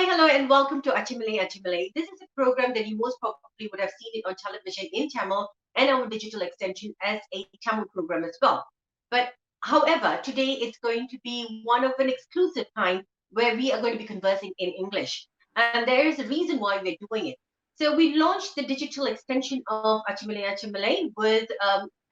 Hi, hello, and welcome to Achamillai Achamillai. This is a program that you most probably would have seen it on television in Tamil and our digital extension as a Tamil program as well. But however, today it's going to be one of an exclusive kind where we are going to be conversing in English. And there is a reason why we're doing it. So we launched the digital extension of Achamillai Achamillai with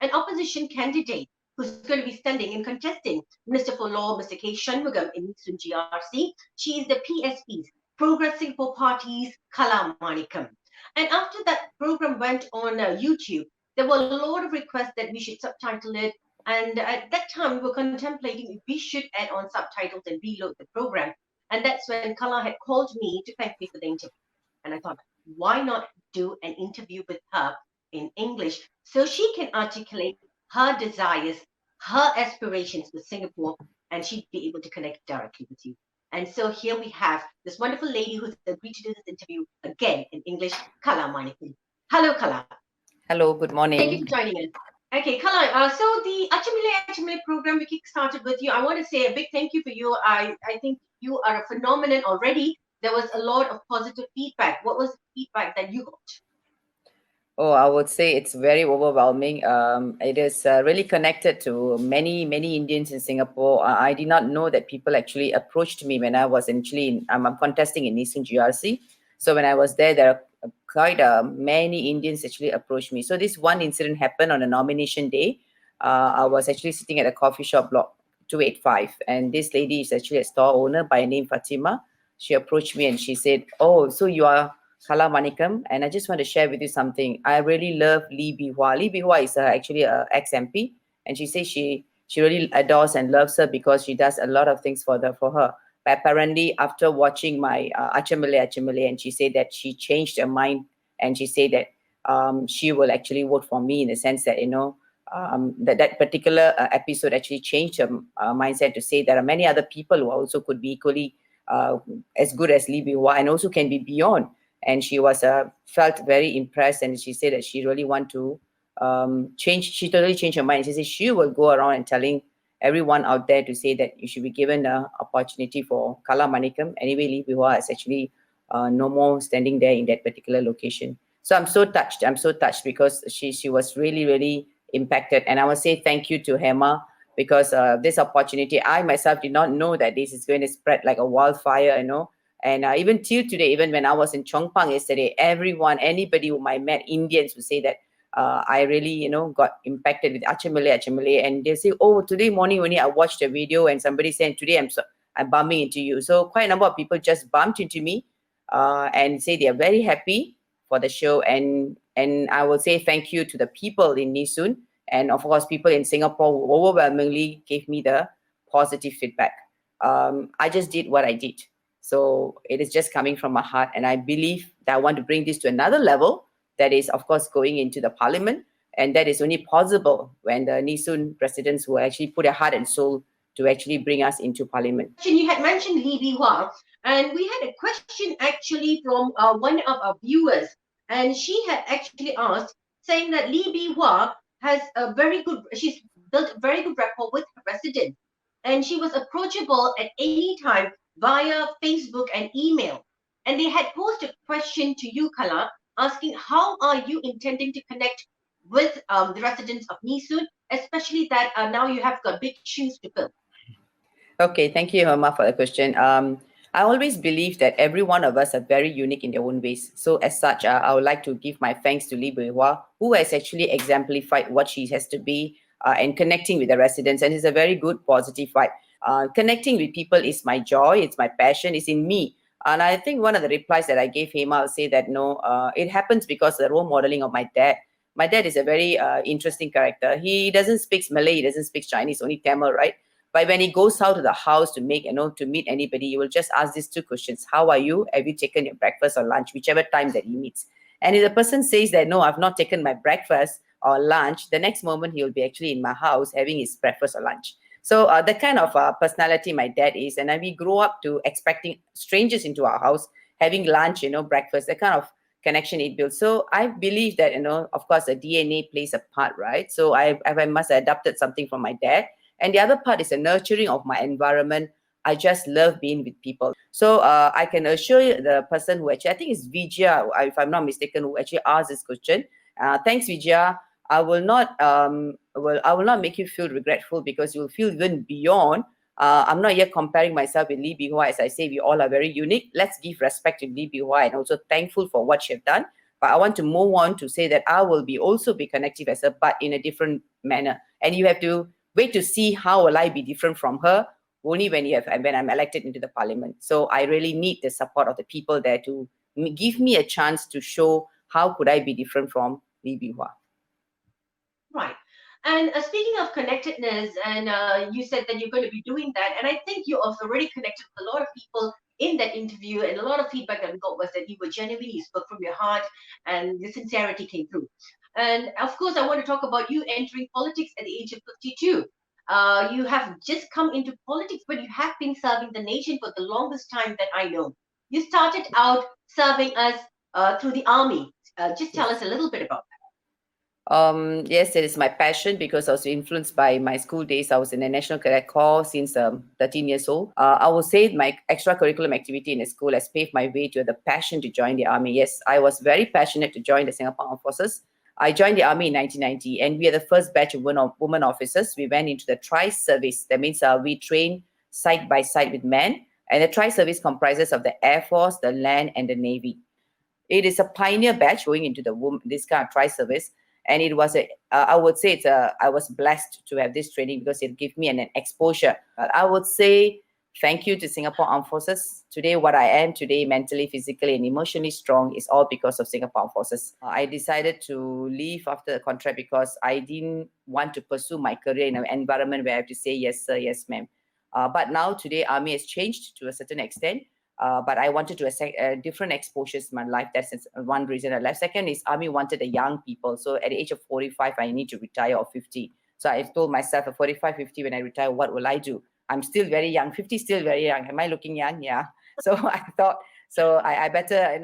an opposition candidate who's going to be standing and contesting Minister for Law, Mr. K. Shanmugam in Eastern GRC. She is the PSP's Progressing for Party's Kala Manickam. And after that program went on YouTube, there were a lot of requests that we should subtitle it. And at that time, we were contemplating if we should add on subtitles and reload the program. And that's when Kala had called me to thank me for the interview. And I thought, why not do an interview with her in English so she can articulate her desires, her aspirations with Singapore, and she'd be able to connect directly with you. And so here we have this wonderful lady who's agreed to do this interview again in English, Kala Manickam. Hello, Kala. Hello, good morning. Thank you for joining us. Okay, Kala, so the Achamillai Achamillai program we kick-started with you. I want to say a big thank you for you. I think you are a phenomenon already. There was a lot of positive feedback. What was the feedback that you got? Oh, I would say it's very overwhelming. It is really connected to many Indians in Singapore. I did not know that people actually approached me when I was initially I'm contesting in Eastern GRC. So when I was there are quite many Indians actually approached me. So this one incident happened on a nomination day. I was actually sitting at a coffee shop block 285, and this lady is actually a store owner by name Fatima. She approached me and she said, "Oh, so you are Kala Manickam, and I just want to share with you something. I really love Lee Bee Hua. Lee Bee Hua is actually a ex-MP, and she says she really adores and loves her because she does a lot of things for her. But apparently, after watching my Achamillai Achamillai, and she said that she changed her mind, and she said that she will actually vote for me in the sense that that particular episode actually changed her mindset to say there are many other people who also could be equally as good as Lee Bee Hua and also can be beyond." And she was felt very impressed, and she said that she really want to change. She totally changed her mind. She said she will go around and telling everyone out there to say that you should be given an opportunity for Kala Manickam. Anyway, Lee Bee Hua is actually no more standing there in that particular location. So I'm so touched. I'm so touched because she was really impacted. And I will say thank you to Hema because this opportunity, I myself did not know that this is going to spread like a wildfire, And even till today, even when I was in Chongpang yesterday, anybody whom I met, Indians, would say that I really, got impacted with Achamillai Achamillai. And they say, "Oh, today morning only I watched a video and somebody said, today I'm bumping into you." So quite a number of people just bumped into me and say they are very happy for the show. And I will say thank you to the people in Nee Soon. And of course, people in Singapore who overwhelmingly gave me the positive feedback. I just did what I did. So it is just coming from my heart. And I believe that I want to bring this to another level. That is, of course, going into the parliament. And that is only possible when the Nee Soon residents will actually put their heart and soul to actually bring us into parliament. You had mentioned Lee Bee Hua, and we had a question actually from one of our viewers. And she had actually asked, saying that Lee Bee Hua has she's built a very good rapport with her residents. And she was approachable at any time via Facebook and email. And they had posed a question to you, Kala, asking how are you intending to connect with the residents of Nee Soon, especially that now you have got big shoes to fill. Okay, thank you, Hema, for the question. I always believe that every one of us are very unique in their own ways. So as such, I would like to give my thanks to Lee Bee Hua, who has actually exemplified what she has to be and connecting with the residents. And it's a very good, positive vibe. Connecting with people is my joy, it's my passion, it's in me. And I think one of the replies that I gave him, I'll say that no, it happens because the role modeling of my dad. My dad is a very interesting character. He doesn't speak Malay, he doesn't speak Chinese, only Tamil, right? But when he goes out to the house to meet anybody, he will just ask these two questions. How are you? Have you taken your breakfast or lunch? Whichever time that he meets. And if the person says that, no, I've not taken my breakfast or lunch, the next moment he will be actually in my house having his breakfast or lunch. So the kind of personality my dad is, and we grow up to expecting strangers into our house, having lunch, breakfast, the kind of connection it builds. So I believe that, of course, the DNA plays a part, right? So I must have adopted something from my dad. And the other part is the nurturing of my environment. I just love being with people. So I can assure you, the person who actually, I think it's Vijaya, if I'm not mistaken, who actually asked this question. Thanks, Vijaya. I will not make you feel regretful, because you'll feel even beyond. I'm not yet comparing myself with Lee Bihua. As I say, we all are very unique. Let's give respect to Lee Bihua, and also thankful for what she have done. But I want to move on to say that I will also be connective as her, but in a different manner. And you have to wait to see how will I be different from her, only when I'm elected into the parliament. So I really need the support of the people there to give me a chance to show how could I be different from Lee Bihua. Right. And speaking of connectedness, and you said that you're going to be doing that, and I think you also already connected with a lot of people in that interview, and a lot of feedback that we got was that you were genuine, you spoke from your heart, and the sincerity came through. And of course, I want to talk about you entering politics at the age of 52. You have just come into politics, but you have been serving the nation for the longest time that I know. You started out serving us through the army. Just tell us a little bit about that. Yes, it is my passion, because I was influenced by my school days. I was in the National Cadet Corps since 13 years old. I will say my extracurriculum activity in the school has paved my way to the passion to join the army. Yes, I was very passionate to join the Singapore Armed Forces. I joined the army in 1990, and we are the first batch of women officers. We went into the tri-service. That means we train side by side with men. And the tri-service comprises of the Air Force, the Land, and the Navy. It is a pioneer batch going into this kind of tri-service. And it was I would say I was blessed to have this training, because it gave me an exposure. I would say thank you to Singapore Armed Forces. Today, what I am today, mentally, physically, and emotionally strong, is all because of Singapore Armed Forces. I decided to leave after the contract because I didn't want to pursue my career in an environment where I have to say yes, sir, yes, ma'am. But now today, Army has changed to a certain extent. But I wanted to different exposures in my life. That's one reason I left. Second is Army wanted the young people. So at the age of 45, I need to retire, or 50. So I told myself at 45, 50, when I retire, what will I do? I'm still very young. 50 is still very young. Am I looking young? Yeah. So I thought, I better,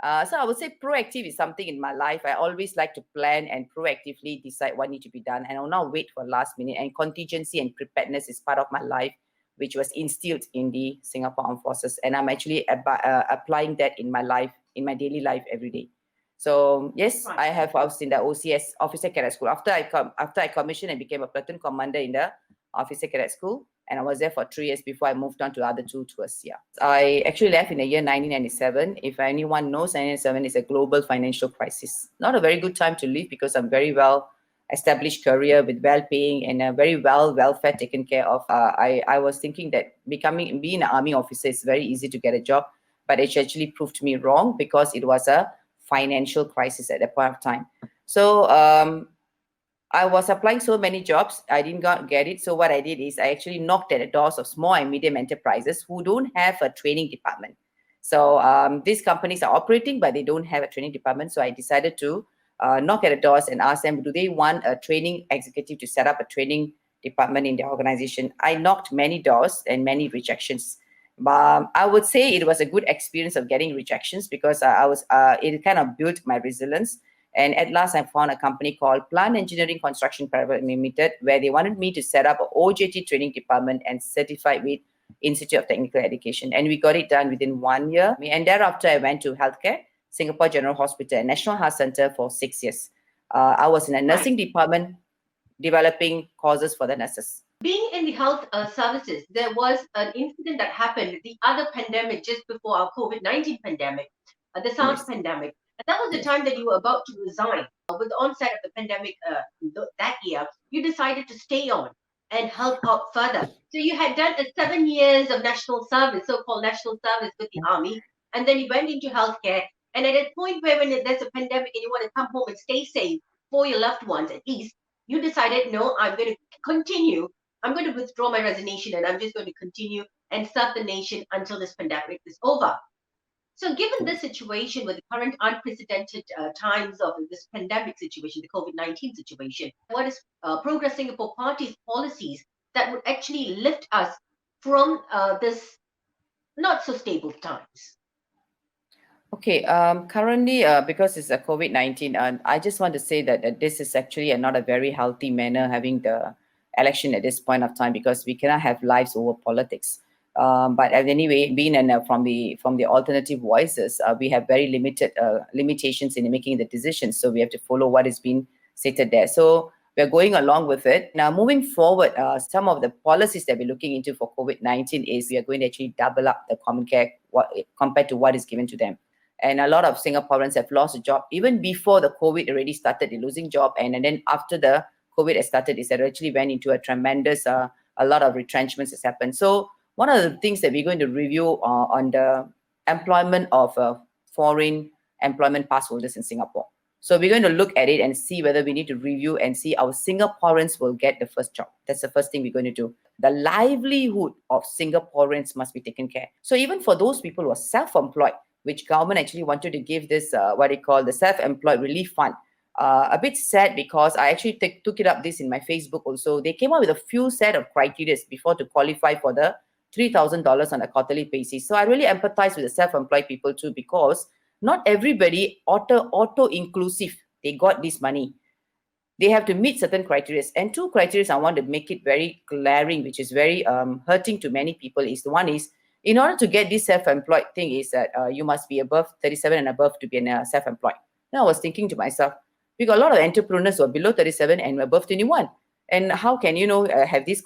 so I would say proactive is something in my life. I always like to plan and proactively decide what needs to be done. And I will not wait for last minute. And contingency and preparedness is part of my life, which was instilled in the Singapore Armed Forces. And I'm actually applying that in my life, in my daily life every day. So yes, right. I was in the OCS, Officer Cadet School. After I commissioned and became a platoon commander in the Officer Cadet School, and I was there for 3 years before I moved on to other two tours. Yeah, I actually left in the year 1997. If anyone knows, 1997 is a global financial crisis. Not a very good time to leave, because I'm very well established career with well-paying and a very welfare taken care of. I was thinking that being an army officer is very easy to get a job, but it actually proved me wrong, because it was a financial crisis at that point of time. So I was applying so many jobs, I didn't get it. So what I did is I actually knocked at the doors of small and medium enterprises who don't have a training department. So these companies are operating, but they don't have a training department. So I decided to knock at the doors and ask them, do they want a training executive to set up a training department in their organization? I knocked many doors and many rejections. I would say it was a good experience of getting rejections, because it kind of built my resilience. And at last, I found a company called Plant Engineering Construction Private Limited, where they wanted me to set up an OJT training department and certify with Institute of Technical Education. And we got it done within 1 year. And thereafter, I went to healthcare, Singapore General Hospital and National Heart Center for 6 years. I was in a nursing department developing courses for the nurses. Being in the health services, there was an incident that happened, the other pandemic just before our COVID-19 pandemic, the SARS pandemic. And that was the time that you were about to resign. With the onset of the pandemic that year, you decided to stay on and help out further. So you had done 7 years of national service, so-called national service with the army, and then you went into healthcare. And at a point where when there's a pandemic and you want to come home and stay safe for your loved ones at least, you decided, no, I'm going to continue. I'm going to withdraw my resignation and I'm just going to continue and serve the nation until this pandemic is over. So given this situation with the current unprecedented times of this pandemic situation, the COVID-19 situation, what is Progress Singapore Party's policies that would actually lift us from this not so stable times? Okay, currently, because it's a COVID-19, I just want to say that this is actually not a very healthy manner having the election at this point of time, because we cannot have lives over politics. But anyway, being from the alternative voices, we have very limited limitations in making the decisions. So we have to follow what is being stated there. So we're going along with it. Now, moving forward, some of the policies that we're looking into for COVID-19 is we are going to actually double up the common care compared to what is given to them. And a lot of Singaporeans have lost a job. Even before the COVID already started, they're losing job. And then after the COVID has started, it actually went into a tremendous, a lot of retrenchments has happened. So one of the things that we're going to review on the employment of foreign employment pass holders in Singapore. So we're going to look at it and see whether we need to review and see our Singaporeans will get the first job. That's the first thing we're going to do. The livelihood of Singaporeans must be taken care. So even for those people who are self-employed, which government actually wanted to give this, what they call the self-employed relief fund, a bit sad because I actually took it up this in my Facebook also. They came up with a few set of criteria before to qualify for the $3,000 on a quarterly basis. So I really empathize with the self-employed people too, because not everybody auto-inclusive, they got this money. They have to meet certain criteria. And two criteria I want to make it very glaring, which is very hurting to many people, is the one is, in order to get this self-employed thing is that you must be above 37 and above to be a self-employed. Now I was thinking to myself, we got a lot of entrepreneurs who are below 37 and above 21. And how can have this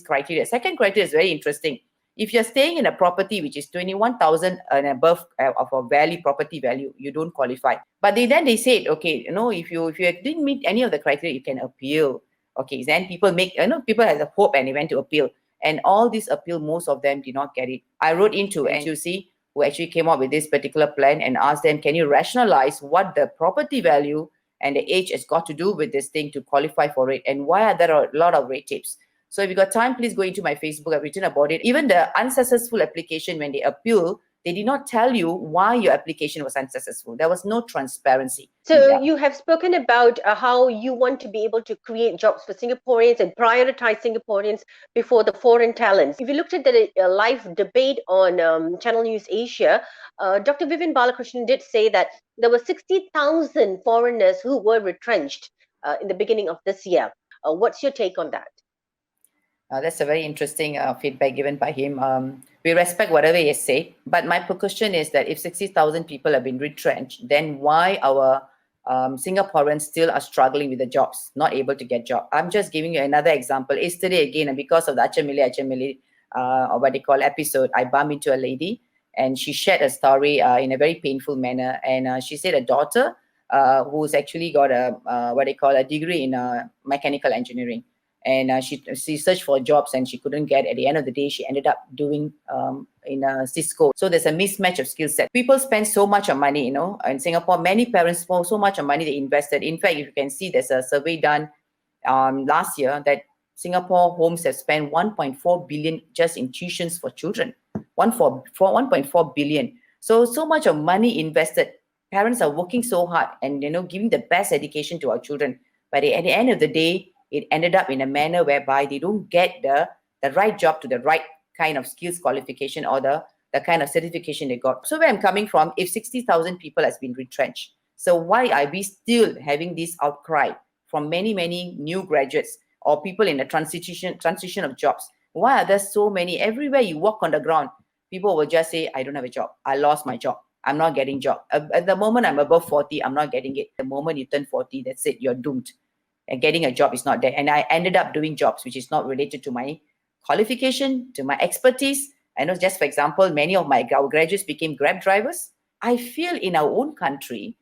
criteria? Second criteria is very interesting. If you're staying in a property which is 21,000 and above of a property value, you don't qualify. But they said, okay, if you didn't meet any of the criteria, you can appeal. Okay, then people had the hope and they went to appeal. And all this appeal, most of them did not get it. I wrote into NTUC, who actually came up with this particular plan, and asked them, can you rationalize what the property value and the age has got to do with this thing to qualify for it, and why are there a lot of red tapes? So if you got time, please go into my Facebook. I've written about it. Even the unsuccessful application, when they appeal, they did not tell you why your application was unsuccessful. There was no transparency. So you have spoken about how you want to be able to create jobs for Singaporeans and prioritize Singaporeans before the foreign talents. If you looked at the live debate on Channel News Asia, Dr. Vivian Balakrishnan did say that there were 60,000 foreigners who were retrenched in the beginning of this year. What's your take on that? That's a very interesting feedback given by him. We respect whatever he has said, but my question is that if 60,000 people have been retrenched, then why our Singaporeans still are struggling with the jobs, not able to get job? I'm just giving you another example. Yesterday again, and because of the Achamillai Achamillai or what they call episode, I bumped into a lady and she shared a story in a very painful manner. And she said a daughter who's actually got what they call a degree in mechanical engineering. And she searched for jobs and she couldn't get. At the end of the day, she ended up doing in Cisco. So there's a mismatch of skill set. People spend so much of money, in Singapore. Many parents spend so much of money they invested. In fact, if you can see, there's a survey done last year that Singapore homes have spent 1.4 billion just in tuitions for children. 1.4 billion. So much of money invested. Parents are working so hard and giving the best education to our children. But at the end of the day, it ended up in a manner whereby they don't get the right job to the right kind of skills qualification or the kind of certification they got. So where I'm coming from, if 60,000 people has been retrenched, so why are we still having this outcry from many, many new graduates or people in the transition of jobs? Why are there so many? Everywhere you walk on the ground, people will just say, I don't have a job. I lost my job. I'm not getting job. At the moment I'm above 40, I'm not getting it. The moment you turn 40, that's it, you're doomed. And getting a job is not there. And I ended up doing jobs which is not related to my qualification, to my expertise. I know, just for example, many of our graduates became Grab drivers. I feel in our own country,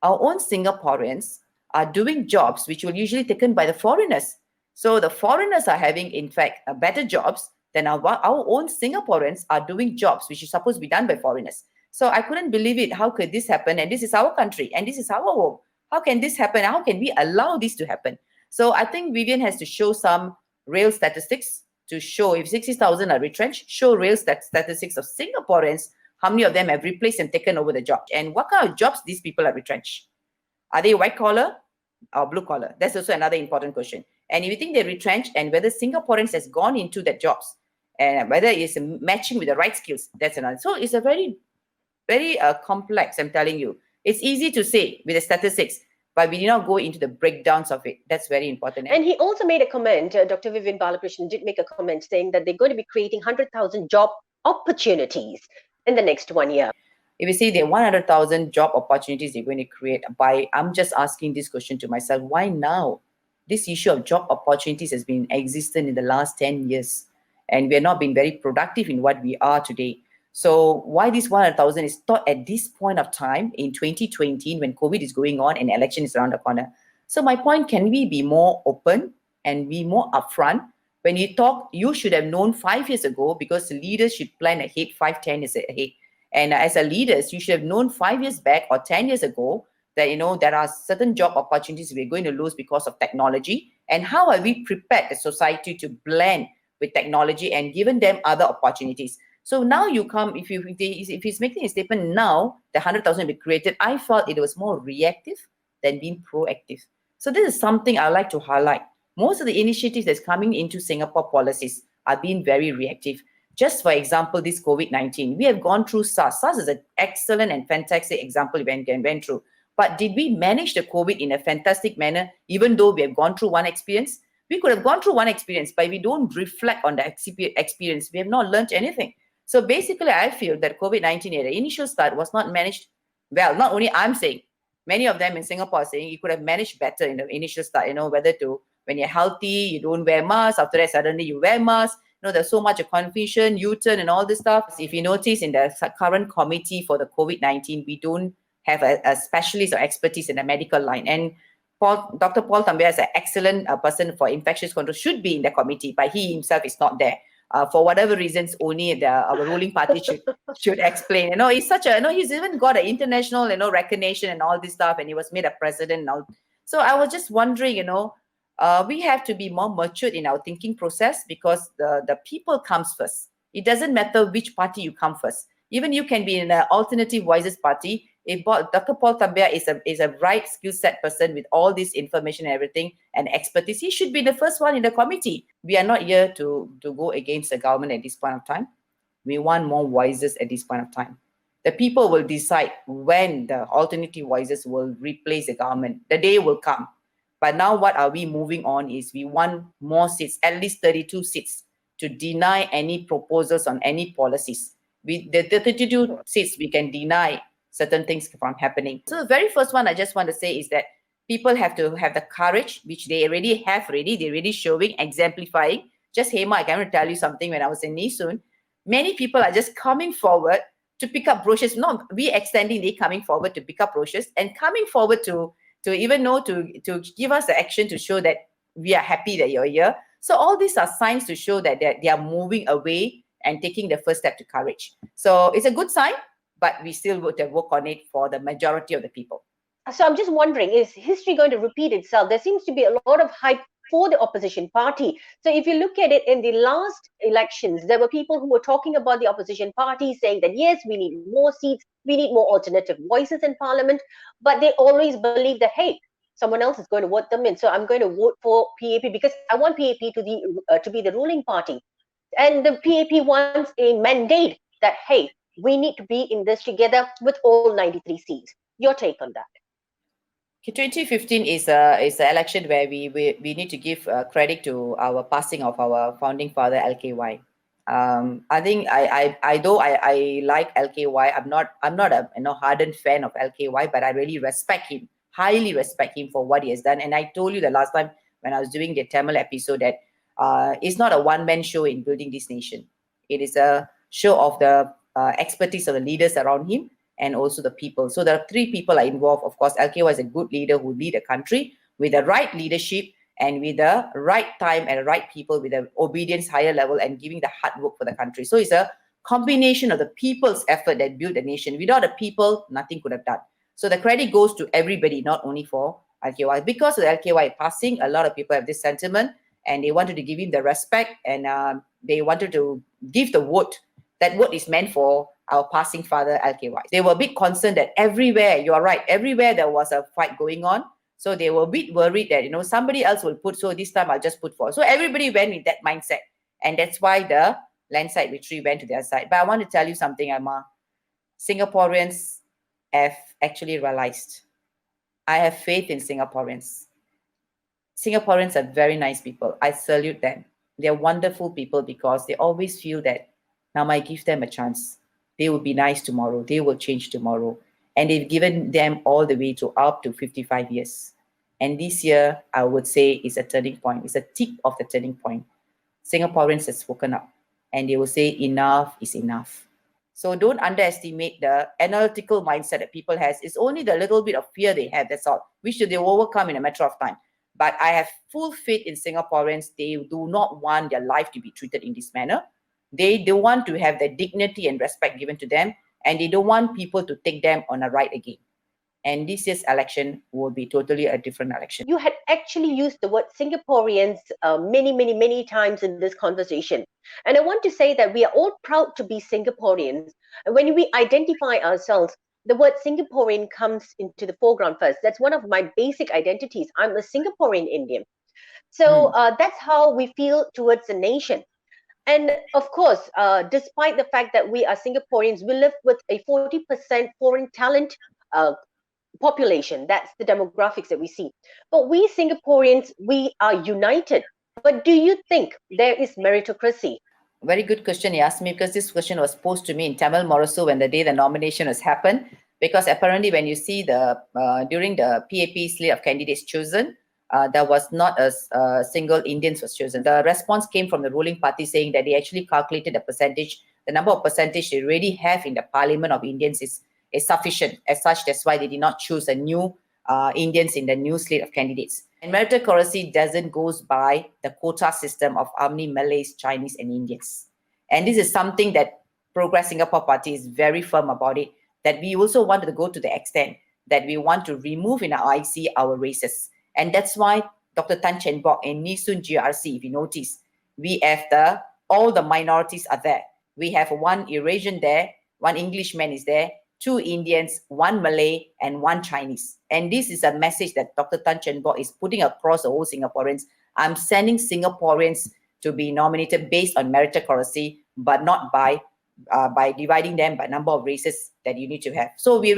our own Singaporeans are doing jobs which were usually taken by the foreigners. So the foreigners are having, in fact, better jobs than our own Singaporeans are doing jobs which is supposed to be done by foreigners. So I couldn't believe it. How could this happen? And this is our country and this is our home. How can this happen? How can we allow this to happen? So I think Vivian has to show some real statistics to show if 60,000 are retrenched, show real statistics of Singaporeans, how many of them have replaced and taken over the job, and what kind of jobs these people are retrenched. Are they white collar or blue collar? That's also another important question. And if you think they're retrenched and whether Singaporeans has gone into the jobs and whether it's matching with the right skills, that's another. So it's a very, very complex, I'm telling you. It's easy to say with the statistics, but we did not go into the breakdowns of it. That's very important. And he also made a comment, Dr. Vivian Balakrishnan did make a comment saying that they're going to be creating 100,000 job opportunities in the next 1 year. If you see the 100,000 job opportunities they're going to create by, I'm just asking this question to myself, why now? This issue of job opportunities has been existent in the last 10 years, and we are not being very productive in what we are today. So why this 100,000 is thought at this point of time in 2020 when COVID is going on and election is around the corner? So my point, can we be more open and be more upfront? When you talk, you should have known 5 years ago, because leaders should plan ahead 5, 10 years ahead. And as a leaders, you should have known 5 years back or 10 years ago that, there are certain job opportunities we're going to lose because of technology. And how have we prepared the society to blend with technology and given them other opportunities? So now you come, if he's making a statement now, the 100,000 will be created, I felt it was more reactive than being proactive. So this is something I like to highlight. Most of the initiatives that's coming into Singapore policies are being very reactive. Just for example, this COVID-19, we have gone through SARS. SARS is an excellent and fantastic example we went through. But did we manage the COVID in a fantastic manner, even though we have gone through one experience? We could have gone through one experience, but we don't reflect on the experience. We have not learned anything. So basically, I feel that COVID-19 at the initial start was not managed well. Not only I'm saying, many of them in Singapore are saying you could have managed better in the initial start, whether to, when you're healthy, you don't wear masks. After that, suddenly you wear masks. There's so much of confusion, U-turn and all this stuff. If you notice in the current committee for the COVID-19, we don't have a specialist or expertise in the medical line. And Dr. Paul Tambia is an excellent person for infectious control, should be in the committee, but he himself is not there. For whatever reasons, only our ruling party should explain. He's such a, he's even got an international, recognition and all this stuff, and he was made a president and all. So I was just wondering, we have to be more matured in our thinking process, because the people comes first. It doesn't matter which party you come first. Even you can be in the Alternative Voices party. If Dr. Paul Tambia is a right skill set person with all this information and everything and expertise, he should be the first one in the committee. We are not here to go against the government at this point of time. We want more voices at this point of time. The people will decide when the Alternative Voices will replace the government. The day will come. But now what are we moving on is we want more seats, at least 32 seats, to deny any proposals on any policies. The 32 seats, we can deny certain things from happening. So the very first one I just want to say is that people have to have the courage, which they already have already. They're already showing, exemplifying. Just Hema, I can tell you something. When I was in Nee Soon, many people are just coming forward to pick up brochures. Not we extending, they coming forward to pick up brochures and coming forward to even know to give us the action to show that we are happy that you're here. So all these are signs to show that they are moving away and taking the first step to courage. So it's a good sign, but we still would have work on it for the majority of the people. So I'm just wondering, is history going to repeat itself? There seems to be a lot of hype for the opposition party. So if you look at it in the last elections, there were people who were talking about the opposition party saying that, yes, we need more seats, we need more alternative voices in parliament, but they always believe that, hey, someone else is going to vote them in. So I'm going to vote for PAP because I want PAP to be the ruling party. And the PAP wants a mandate that, hey, we need to be in this together with all 93 seats. Your take on that? 2015 is an election where we need to give credit to our passing of our founding father LKY. I think I like LKY. I'm not a hardened fan of LKY, but I really respect him, highly respect him for what he has done. And I told you the last time when I was doing the Tamil episode that it's not a one-man show in building this nation. It is a show of the expertise of the leaders around him and also the people. So there are 3 people are involved. Of course, LKY is a good leader who lead a country with the right leadership and with the right time and the right people with the obedience higher level and giving the hard work for the country. So it's a combination of the people's effort that built the nation. Without the people, nothing could have done. So the credit goes to everybody, not only for LKY. Because of the LKY passing, a lot of people have this sentiment and they wanted to give him the respect and they wanted to give the vote. That vote is meant for our passing father, LKY. They were a bit concerned that everywhere, you are right, everywhere there was a fight going on. So they were a bit worried that, somebody else will put, so this time I'll just put for. So everybody went with that mindset. And that's why the landslide victory went to their side. But I want to tell you something, Emma. Singaporeans have actually realized I have faith in Singaporeans. Singaporeans are very nice people. I salute them. They're wonderful people because they always feel that now I give them a chance. They will be nice tomorrow. They will change tomorrow. And they've given them all the way to up to 55 years. And this year, I would say, is a turning point. It's a tip of the turning point. Singaporeans have spoken up and they will say enough is enough. So don't underestimate the analytical mindset that people has. It's only the little bit of fear they have, that's all, which they will overcome in a matter of time. But I have full faith in Singaporeans. They do not want their life to be treated in this manner. They do want to have the dignity and respect given to them, and they don't want people to take them on a ride again. And this year's election will be totally a different election. You had actually used the word Singaporeans many times in this conversation. And I want to say that we are all proud to be Singaporeans. And when we identify ourselves, the word Singaporean comes into the foreground first. That's one of my basic identities. I'm a Singaporean Indian. So that's how we feel towards the nation. And of course, despite the fact that we are Singaporeans, we live with a 40% foreign talent population. That's the demographics that we see. But we Singaporeans, we are united. But do you think there is meritocracy? Very good question you asked me, because this question was posed to me in Tamil Morosu when the day the nomination has happened. Because apparently when you see the during the PAP slate of candidates chosen, there was not a single Indian was chosen. The response came from the ruling party saying that they actually calculated the percentage, the number of percentage they already have in the Parliament of Indians is sufficient. As such, that's why they did not choose a new Indians in the new slate of candidates. And meritocracy doesn't goes by the quota system of how many Malays, Chinese, and Indians. And this is something that Progress Singapore Party is very firm about it, that we also wanted to go to the extent that we want to remove in our IC our races. And that's why Dr. Tan Chen Bock and Nisun GRC, if you notice, we have all the minorities are there. We have one Eurasian there, one Englishman is there, 2 Indians, 1 Malay, and 1 Chinese. And this is a message that Dr. Tan Chen Bock is putting across the whole Singaporeans. I'm sending Singaporeans to be nominated based on meritocracy, but not by dividing them by number of races that you need to have. So we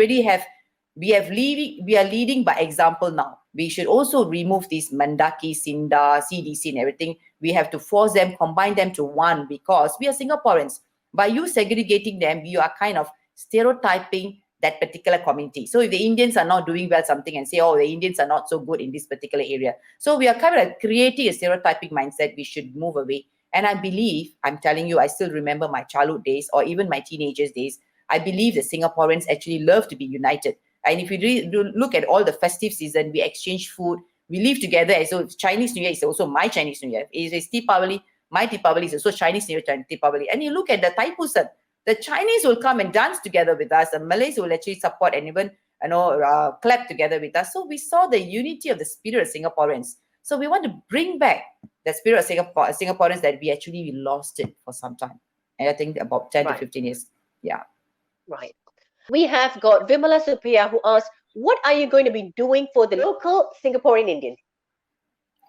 are leading by example now. We should also remove these Mandaki, Sinda, CDC and everything. We have to force them, combine them to one, because we are Singaporeans. By you segregating them, you are kind of stereotyping that particular community. So if the Indians are not doing well something and say, oh, the Indians are not so good in this particular area. So we are kind of creating a stereotyping mindset. We should move away. And I believe, I'm telling you, I still remember my childhood days or even my teenagers days. I believe the Singaporeans actually love to be united. And if you look at all the festive season, we exchange food, we live together as though Chinese New Year is also my Chinese New Year. It is Deepavali, my Deepavali is also Chinese New Year, Deepavali. And you look at the Thai-Pusan, the Chinese will come and dance together with us. The Malays will actually support and even clap together with us. So we saw the unity of the spirit of Singaporeans. So we want to bring back the spirit of Singaporeans that we lost it for some time. And I think about 10 to 15 years. Yeah. Right. We have got Vimala Supriya who asks, what are you going to be doing for the local Singaporean Indians?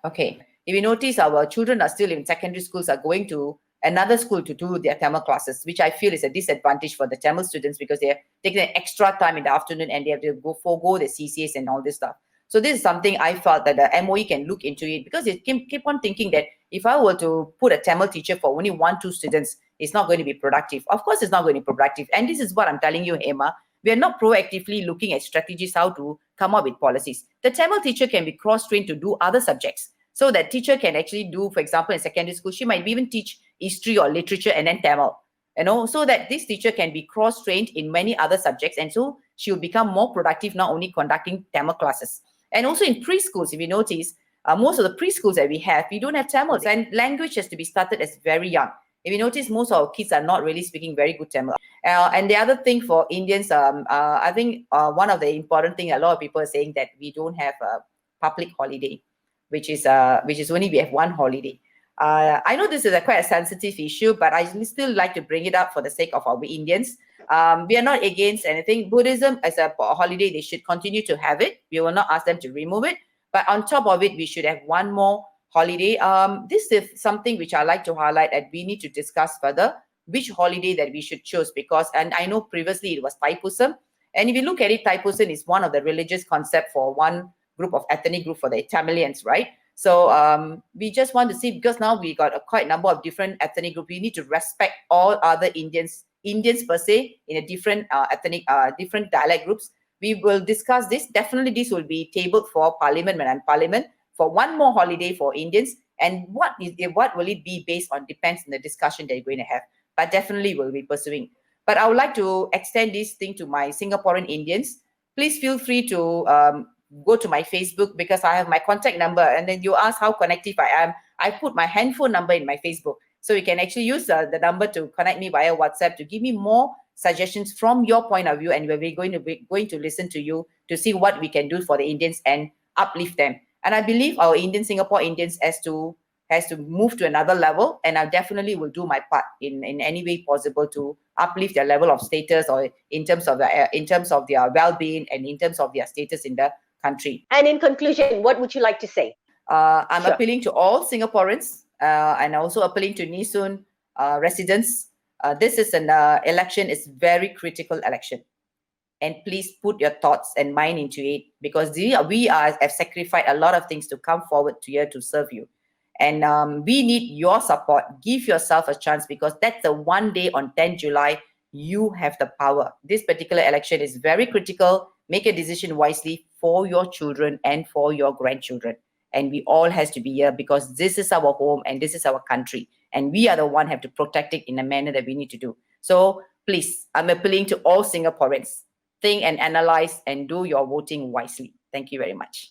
Okay. If you notice, our children are still in secondary schools, are going to another school to do their Tamil classes, which I feel is a disadvantage for the Tamil students because they're taking an extra time in the afternoon and they have to forego the CCAs and all this stuff. So this is something I felt that the MOE can look into it, because they keep on thinking that if I were to put a Tamil teacher for only 1-2 students, it's not going to be productive. Of course, it's not going to be productive. And this is what I'm telling you, Emma. We are not proactively looking at strategies how to come up with policies. The Tamil teacher can be cross-trained to do other subjects. So that teacher can actually do, for example, in secondary school, she might even teach history or literature and then Tamil, so that this teacher can be cross-trained in many other subjects. And so she will become more productive, not only conducting Tamil classes. And also in preschools, if you notice, most of the preschools that we have, we don't have Tamil. And language has to be started as very young. If you notice, most of our kids are not really speaking very good Tamil. And the other thing for Indians, I think one of the important thing, a lot of people are saying that we don't have a public holiday, which is only we have one holiday. I know this is quite a sensitive issue, but I still like to bring it up for the sake of our Indians. We are not against anything. Buddhism as a holiday, they should continue to have it. We will not ask them to remove it. But on top of it, we should have one more holiday. This is something which I like to highlight, and we need to discuss further which holiday that we should choose, because, and I know previously it was Thaipusam, And if you look at it, Thaipusam is one of the religious concept for one group of ethnic group for the Tamilians, right? So we just want to see, because now we got a quite number of different ethnic groups, we need to respect all other Indians per se in a different ethnic, different dialect groups. We will discuss this. Definitely this will be tabled for Parliament, Madam Parliament, for one more holiday for Indians. And what will it be based on depends on the discussion that you're going to have. But definitely we'll be pursuing. But I would like to extend this thing to my Singaporean Indians. Please feel free to go to my Facebook, because I have my contact number. And then you ask how connective I am. I put my handphone number in my Facebook. So you can actually use the number to connect me via WhatsApp to give me more suggestions from your point of view. And we're going to listen to you to see what we can do for the Indians and uplift them. And I believe our Singapore Indians has to move to another level, and I definitely will do my part in any way possible to uplift their level of status, or in terms of their well-being, and in terms of their status in the country. And in conclusion, what would you like to say? I'm appealing to all Singaporeans, and also appealing to Nee Soon residents. This is an election, is very critical election. And please put your thoughts and mind into it, because we have sacrificed a lot of things to come forward to here to serve you. And we need your support. Give yourself a chance, because that's the one day on 10 July, you have the power. This particular election is very critical. Make a decision wisely for your children and for your grandchildren. And we all has to be here, because this is our home and this is our country. And we are the one have to protect it in a manner that we need to do. So please, I'm appealing to all Singaporeans. Think and analyze and do your voting wisely. Thank you very much.